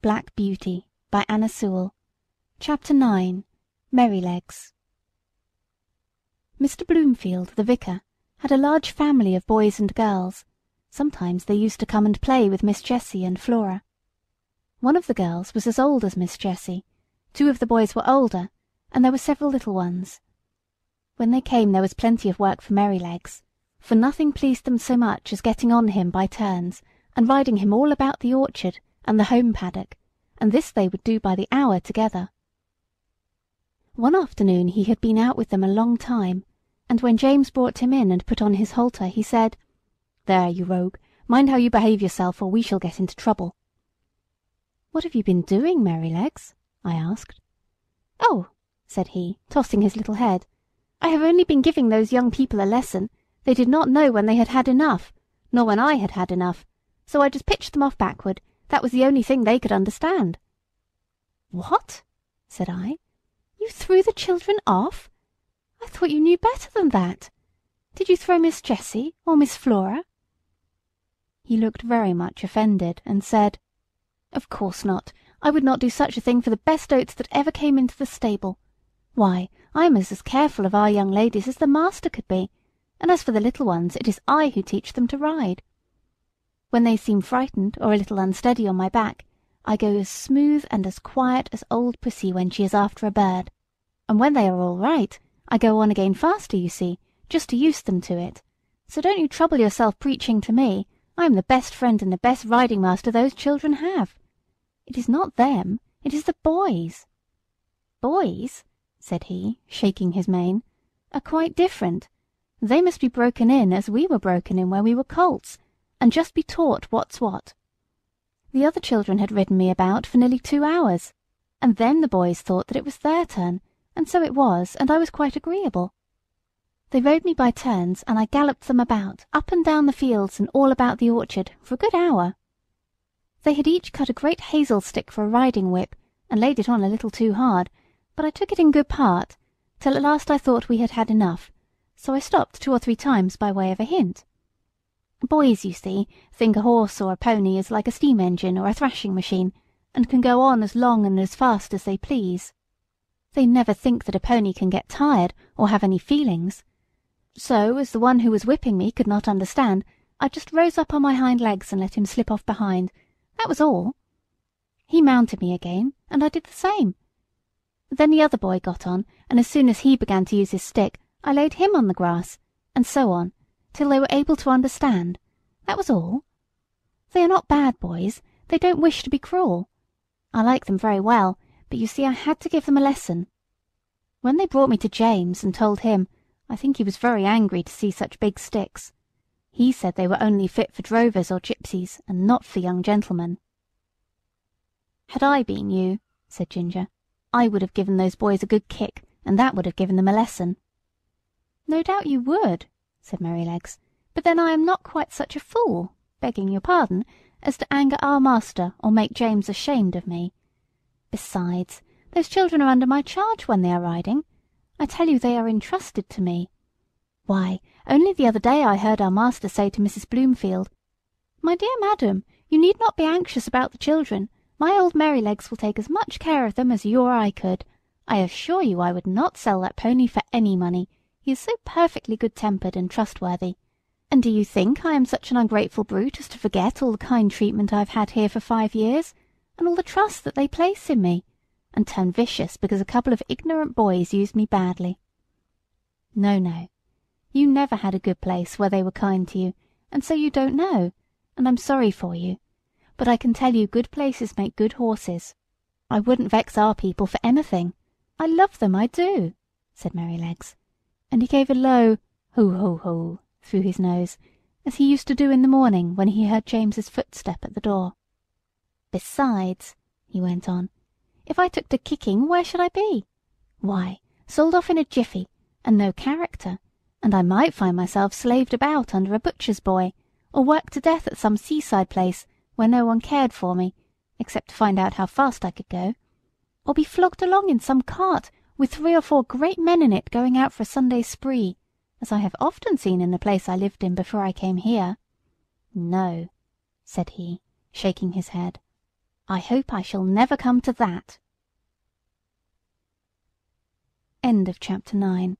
Black Beauty by Anna Sewell. Chapter 9. Merrylegs. Mr. Bloomfield, the vicar, had a large family of boys and girls. Sometimes they used to come and play with Miss Jessie and Flora. One of the girls was as old as Miss Jessie, 2 of the boys were older, and there were several little ones. When they came there was plenty of work for Merrylegs, for nothing pleased them so much as getting on him by turns, and riding him all about the orchard and the home paddock, and this they would do by the hour together. One afternoon he had been out with them a long time, and when James brought him in and put on his halter, he said, "There, you rogue, mind how you behave yourself, or we shall get into trouble." "What have you been doing, Merrylegs?" I asked. "Oh," said he, tossing his little head, "I have only been giving those young people a lesson. They did not know when they had had enough, nor when I had had enough, so I just pitched them off backward. That was the only thing they could understand." "What?" said I. "You threw the children off? I thought you knew better than that. Did you throw Miss Jessie or Miss Flora?" He looked very much offended, and said, "Of course not. I would not do such a thing for the best oats that ever came into the stable. Why, I am as careful of our young ladies as the master could be, and as for the little ones, it is I who teach them to ride. When they seem frightened or a little unsteady on my back, I go as smooth and as quiet as old Pussy when she is after a bird, and when they are all right, I go on again faster, you see, just to use them to it. So don't you trouble yourself preaching to me. I am the best friend and the best riding master those children have. It is not them, it is the boys." "Boys," said he, shaking his mane, "are quite different. They must be broken in as we were broken in when we were colts, and just be taught what's what. The other children had ridden me about for nearly 2 hours, and then the boys thought that it was their turn, and so it was, and I was quite agreeable. They rode me by turns, and I galloped them about, up and down the fields and all about the orchard, for a good hour. They had each cut a great hazel stick for a riding whip, and laid it on a little too hard, but I took it in good part, till at last I thought we had had enough, so I stopped 2 or 3 times by way of a hint. Boys, you see, think a horse or a pony is like a steam engine or a thrashing machine, and can go on as long and as fast as they please. They never think that a pony can get tired or have any feelings. So, as the one who was whipping me could not understand, I just rose up on my hind legs and let him slip off behind. That was all. He mounted me again, and I did the same. Then the other boy got on, and as soon as he began to use his stick, I laid him on the grass, and so on, till they were able to understand. That was all. They are not bad boys. They don't wish to be cruel. I like them very well, but you see I had to give them a lesson. When they brought me to James and told him, I think he was very angry to see such big sticks. He said they were only fit for drovers or gypsies, and not for young gentlemen." "Had I been you," said Ginger, "I would have given those boys a good kick, and that would have given them a lesson." "No doubt you would," said Merrylegs, "but then I am not quite such a fool, begging your pardon, as to anger our master or make James ashamed of me. Besides, those children are under my charge when they are riding. I tell you they are entrusted to me. Why, only the other day I heard our master say to Mrs. Bloomfield, 'My dear madam, you need not be anxious about the children. My old Merrylegs will take as much care of them as you or I could. I assure you I would not sell that pony for any money. He is so perfectly good-tempered and trustworthy. And do you think I am such an ungrateful brute as to forget all the kind treatment I have had here for 5 years, and all the trust that they place in me, and turn vicious because a couple of ignorant boys used me badly? No, no. You never had a good place where they were kind to you, and so you don't know, and I'm sorry for you. But I can tell you good places make good horses. I wouldn't vex our people for anything. I love them, I do," said Merrylegs, and he gave a low "ho-ho-ho" through his nose, as he used to do in the morning when he heard James's footstep at the door. "Besides," he went on, "if I took to kicking, where should I be? Why, sold off in a jiffy, and no character, and I might find myself slaved about under a butcher's boy, or worked to death at some seaside place where no one cared for me, except to find out how fast I could go, or be flogged along in some cart with 3 or 4 great men in it going out for a Sunday spree, as I have often seen in the place I lived in before I came here. No," said he, shaking his head, I hope I shall never come to that. Chapter 10